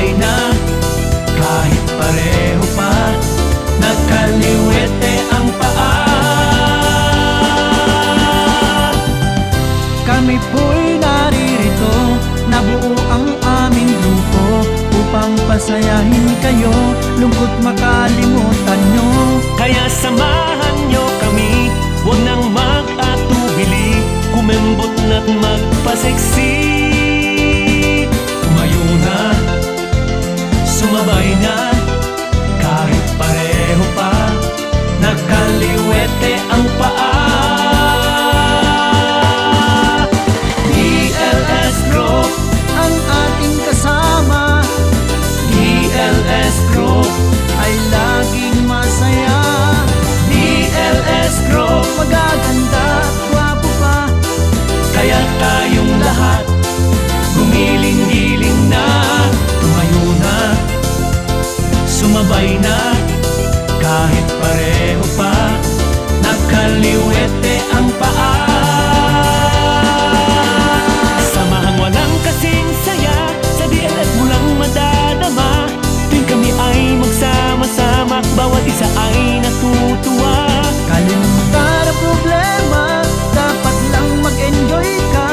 Sumabay na kahit pareho pa, nagkaliwete ang paa. Kami po'y naririto, nabuo ang aming grupo upang pasayahin kayo, lungkot makalimutan nyo. Kaya samahan nyo kami, huwag nang mag-atubili, kumembot na't magpaseksi. Tumayo na, sumabay na, kahit pareho pa, nagkaliwete ang paa. DLS Group Ang ating kasama, DLS Group ay laging masaya. DLS Group, Magaganda, gwapo pa, kaya tayong lahat gumiling-giling na. Tumayo na, sumabay na, kahit pareho pa, nagkaliwete ang paa. Samahang walang kasing saya, sa DLS mo lang madadama. Tuwing kami ay magsama-sama, bawat isa ay natutuwa. kalimutan ang problema, dapat lang mag-enjoy ka.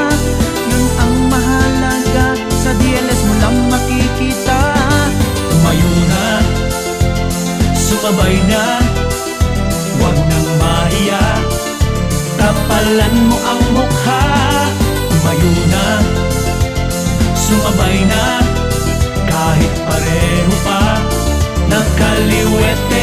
Yun ang mahalaga, sa DLS mo lang makikita. Tumayo na, sumabay na, huwag nang mahiya, kapalan mo ang mukha. Tumayo na, sumabay na, kahit pareho pa, nagkaliwete